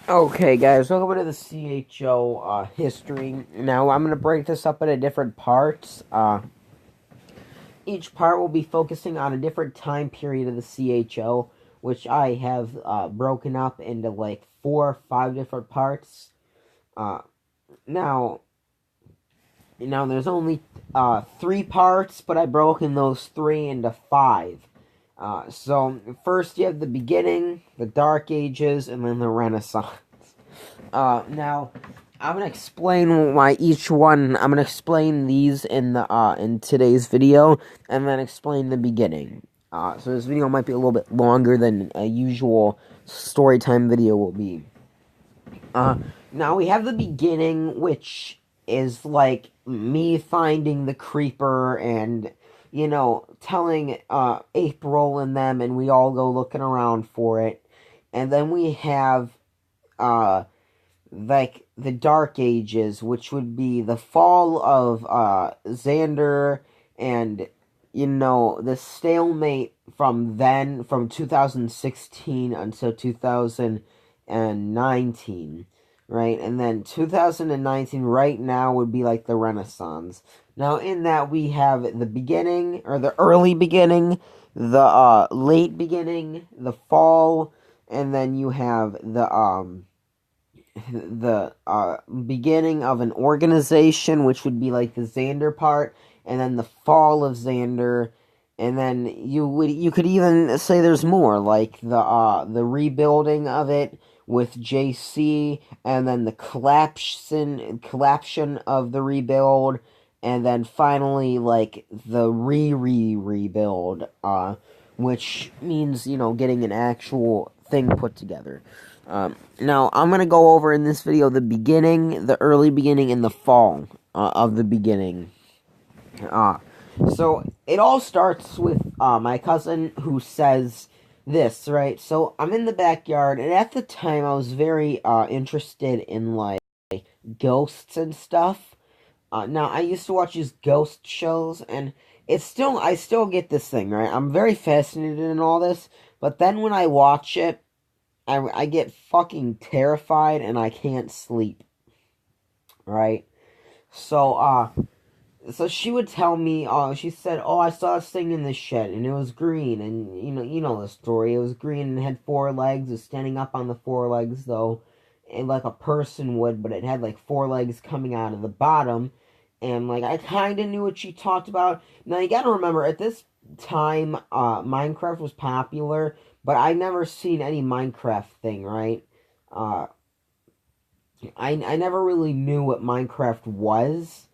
Okay, guys, welcome to the CHO history. Now, I'm going to break this up into different parts. Each part will be focusing on a different time period of the CHO, which I have broken up into like 4 or 5 different parts. Uh, now, there's only 3 parts, but I've broken those 3 into 5. So, first you have the beginning, the Dark Ages, and then the Renaissance. Now, I'm gonna explain why each one. I'm gonna explain these in today's video, and then explain the beginning. So this video might be a little bit longer than a usual story time video will be. Uh, Now we have the beginning, which is like me finding the creeper and telling April and them, and we all go looking around for it, and then we have uh like the Dark Ages, which would be the fall of Xander and the stalemate from then from 2016 until 2019, right? And then 2019 right now would be like the Renaissance. Now in that we have the beginning or the early beginning, the late beginning, the fall, and then you have the beginning of an organization, which would be like the Xander part, and then the fall of Xander, and then you could even say there's more, like the rebuilding of it with JC, and then the collapsion of the rebuild, and then finally like the rebuild, which means getting an actual thing put together. Now, I'm going to go over in this video the beginning, the early beginning, and the fall of the beginning. Uh, so, it all starts with my cousin who says this, right? So, I'm in the backyard, and at the time, I was very interested in, like, ghosts and stuff. Now, I used to watch these ghost shows, and I still get this thing, right? I'm very fascinated in all this, but then when I watch it, I get fucking terrified and I can't sleep. Right? So, so she would tell me, she said, "Oh, I saw this thing in the shed, and it was green, and you know the story. It was green and had 4 legs. It was standing up on the 4 legs, though, and like a person would, but it had like 4 legs coming out of the bottom, and like I kind of knew what she talked about. Now you got to remember, at this time, Minecraft was popular, but I never seen any Minecraft thing, right? Uh, I never really knew what Minecraft was."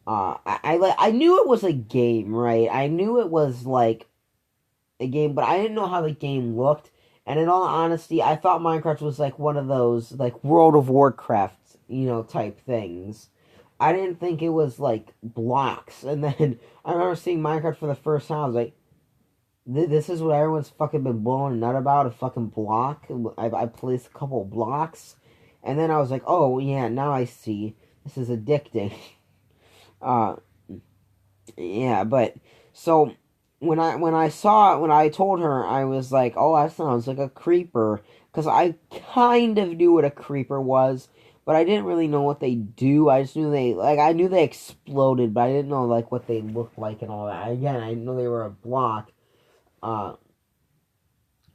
I knew it was a game, right? I knew it was like a game, but I didn't know how the game looked. And in all honesty, I thought Minecraft was like one of those like World of Warcraft, type things. I didn't think it was like blocks. And then I remember seeing Minecraft for the first time. I was like, this is what everyone's fucking been blowing a nut about, a fucking block. I placed a couple of blocks. And then I was like, oh yeah, now I see. This is addicting. Uh, Yeah, but so when I told her, I was like, "Oh, that sounds like a creeper," because I kind of knew what a creeper was, but I didn't really know what they do. I just knew I knew they exploded, but I didn't know like what they looked like and all that. Again, I didn't know they were a block. Uh,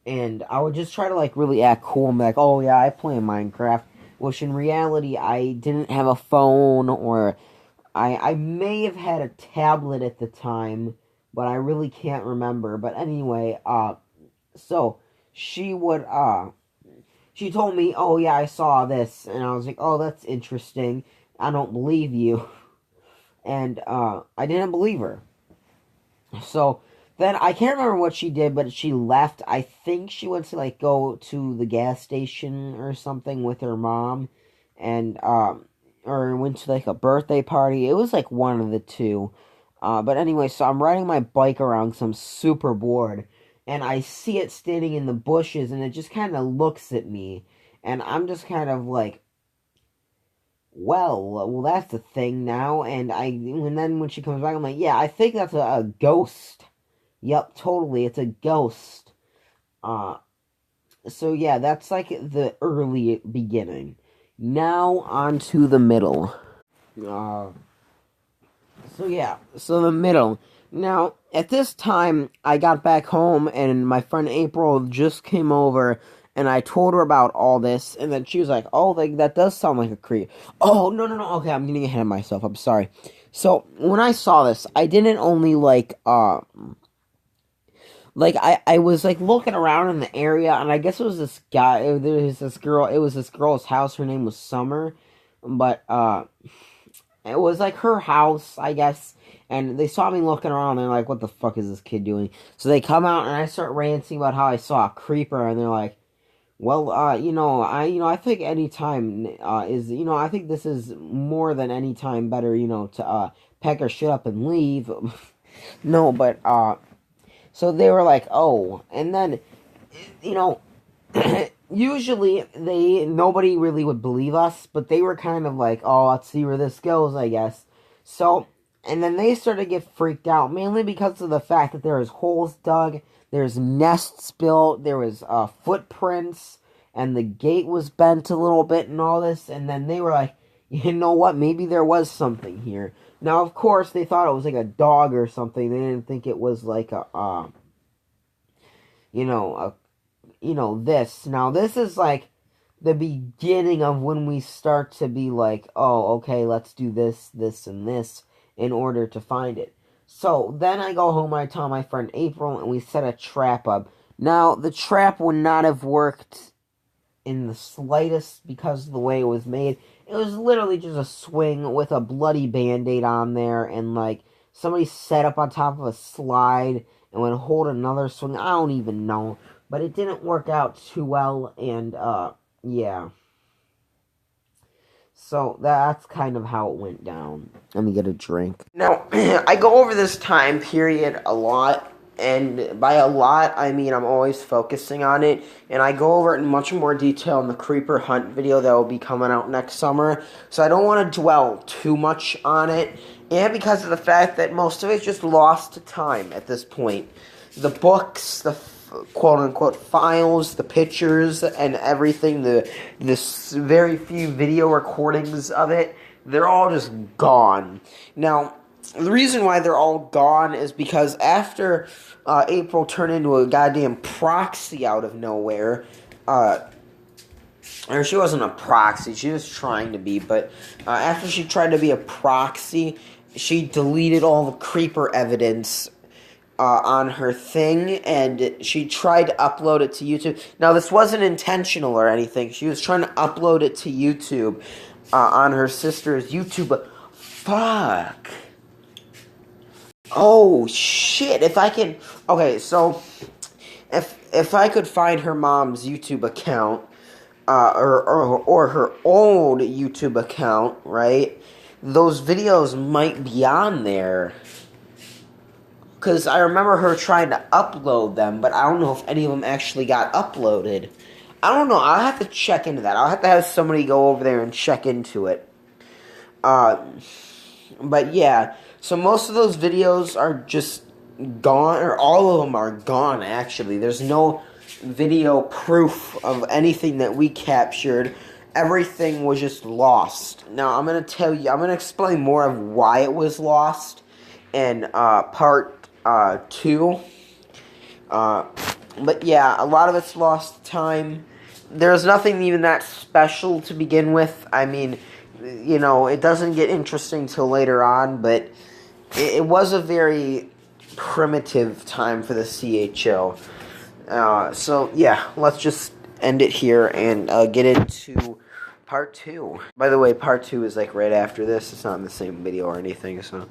and I would just try to like really act cool and be like, "Oh yeah, I play Minecraft," which in reality I didn't have a phone, or I may have had a tablet at the time, but I really can't remember. But anyway, so she would, she told me, "Oh yeah, I saw this," and I was like, "Oh, that's interesting. I don't believe you," and I didn't believe her. So then I can't remember what she did, but she left. I think she went to like go to the gas station or something with her mom, and or went to like a birthday party. It was like one of the two. But anyway, so I'm riding my bike around because I'm super bored, and I see it standing in the bushes, and it just kind of looks at me, and I'm just kind of like, well, that's the thing now. And then when she comes back, I'm like, yeah, I think that's a ghost. Yep, totally, it's a ghost. Uh, So yeah, that's like the early beginning. Now on to the middle. Uh, so the middle. Now, at this time, I got back home, and my friend April just came over, and I told her about all this, and then she was like, "Oh, like that does sound like a creep." Oh, no, no, no. Okay, I'm getting ahead of myself. I'm sorry. So when I saw this, I didn't only like I was like looking around in the area, and I guess it was this guy. There was this girl. It was this girl's house. Her name was Summer, but it was like her house, I guess. And they saw me looking around. And they're like, "What the fuck is this kid doing?" So they come out, and I start ranting about how I saw a creeper, and they're like, "Well, I think any time is, I think this is more than any time better, to pack our shit up and leave." No, but so they were like, "Oh," and then, you know, usually nobody really would believe us, but they were kind of like, "Oh, let's see where this goes," I guess. So, and then they started to get freaked out, mainly because of the fact that there was holes dug, there's nests built, there was footprints, and the gate was bent a little bit and all this. And then they were like, "You know what? Maybe there was something here." Now, of course, they thought it was like a dog or something. They didn't think it was like you know, a this. Now, this is like the beginning of when we start to be like, "Oh, okay, let's do this, this, and this in order to find it." So then I go home, I tell my friend April, and we set a trap up. Now, the trap would not have worked in the slightest because of the way it was made. It was literally just a swing with a bloody band-aid on there, and like somebody set up on top of a slide and would hold another swing. I don't even know. But it didn't work out too well, and yeah. So that's kind of how it went down. Let me get a drink. Now, I go over this time period a lot, and by a lot, I mean I'm always focusing on it, and I go over it in much more detail in the Creeper Hunt video that will be coming out next summer, so I don't want to dwell too much on it, and because of the fact that most of it's just lost to time at this point. The books, the quote-unquote files, the pictures, and everything, this very few video recordings of it, they're all just gone. Now, the reason why they're all gone is because after April turned into a goddamn proxy out of nowhere, or she wasn't a proxy, she was trying to be, but after she tried to be a proxy, she deleted all the creeper evidence on her thing, and she tried to upload it to YouTube. Now, this wasn't intentional or anything. She was trying to upload it to YouTube on her sister's YouTube. But fuck. Oh shit! If I can, okay, so if I could find her mom's YouTube account, or her old YouTube account, right? Those videos might be on there. Because I remember her trying to upload them, but I don't know if any of them actually got uploaded. I don't know. I'll have to check into that. I'll have to have somebody go over there and check into it. But yeah, so most of those videos are just gone, or all of them are gone, actually. There's no video proof of anything that we captured. Everything was just lost. Now, I'm going to explain more of why it was lost in part 2. But yeah, a lot of it's lost time. There's nothing even that special to begin with. I mean, it doesn't get interesting till later on, but it was a very primitive time for the CHO. So yeah, let's just end it here and get into part 2. By the way, part 2 is like right after this. It's not in the same video or anything, so...